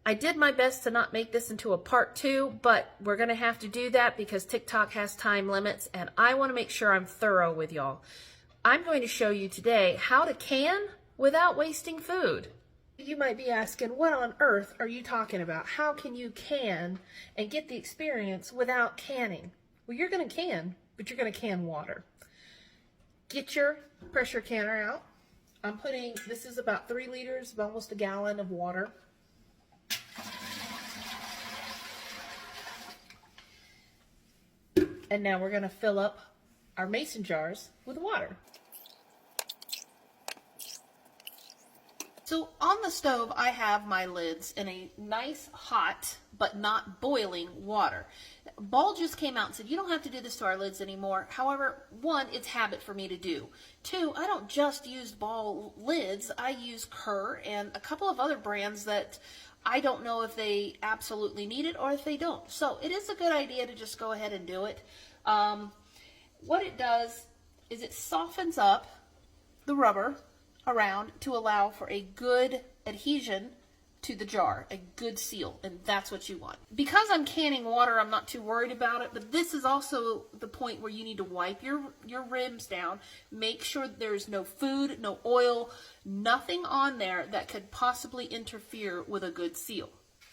I did my best to not make this into a part 2, but we're going to have to do that because TikTok has time limits and I want to make sure I'm thorough with y'all. I'm going to show you today how to can without wasting food. You might be asking, what on earth are you talking about? How can you can and get the experience without canning? Well, you're going to can, but you're going to can water. Get your pressure canner out. I'm putting, this is about 3 liters, almost a gallon of water. And now we're going to fill up our mason jars with water. So on the stove, I have my lids in a nice hot but not boiling water. Ball just came out and said, you don't have to do this to our lids anymore. However, 1, it's habit for me to do. 2, I don't just use Ball lids. I use Kerr and a couple of other brands that I don't know if they absolutely need it or if they don't. So it is a good idea to just go ahead and do it. What it does is it softens up the rubber around to allow for a good adhesion to the jar, a good seal, and that's what you want. Because I'm canning water, I'm not too worried about it, but this is also the point where you need to wipe your rims down. Make sure there's no food, no oil, nothing on there that could possibly interfere with a good seal.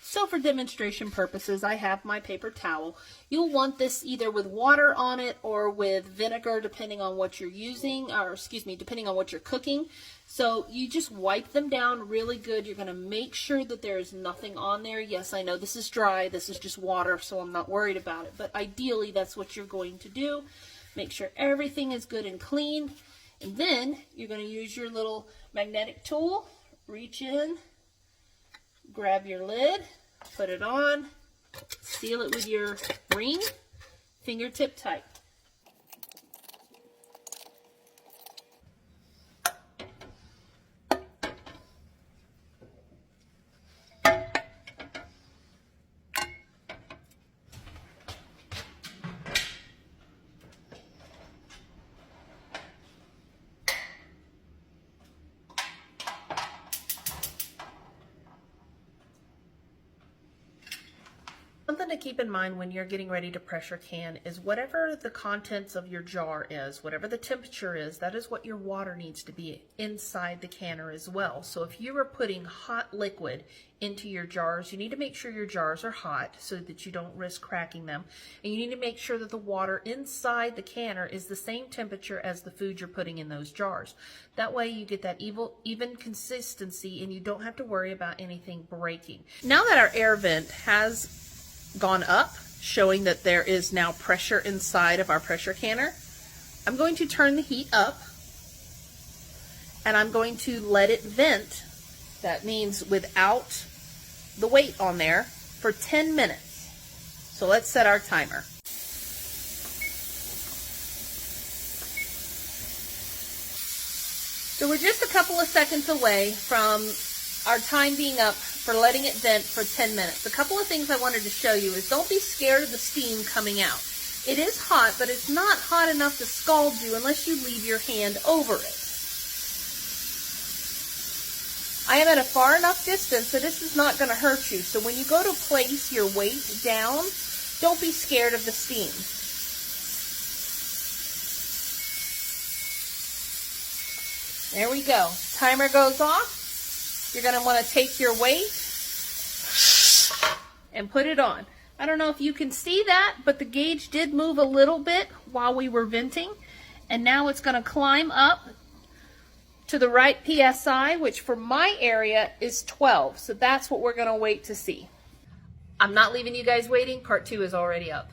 So for demonstration purposes, I have my paper towel. You'll want this either with water on it or with vinegar, depending on what you're using, or excuse me, depending on what you're cooking. So you just wipe them down really good. You're going to make sure that there is nothing on there. Yes, I know this is dry. This is just water, so I'm not worried about it. But ideally, that's what you're going to do. Make sure everything is good and clean. And then you're going to use your little magnetic tool. Reach in, grab your lid, put it on, seal it with your ring, fingertip tight. Something to keep in mind when you're getting ready to pressure can is whatever the contents of your jar is, whatever the temperature is, that is what your water needs to be inside the canner as well. So if you are putting hot liquid into your jars, you need to make sure your jars are hot so that you don't risk cracking them. And you need to make sure that the water inside the canner is the same temperature as the food you're putting in those jars. That way you get that even consistency and you don't have to worry about anything breaking. Now that our air vent has gone up, showing that there is now pressure inside of our pressure canner, I'm going to turn the heat up and I'm going to let it vent. That means without the weight on there for 10 minutes. So let's set our timer. So we're just a couple of seconds away from our time being up for letting it vent for 10 minutes. A couple of things I wanted to show you is don't be scared of the steam coming out. It is hot, but it's not hot enough to scald you unless you leave your hand over it. I am at a far enough distance so this is not going to hurt you. So when you go to place your weight down, don't be scared of the steam. There we go. Timer goes off. You're going to want to take your weight and put it on. I don't know if you can see that, but the gauge did move a little bit while we were venting. And now it's going to climb up to the right PSI, which for my area is 12. So that's what we're going to wait to see. I'm not leaving you guys waiting. Part 2 is already up.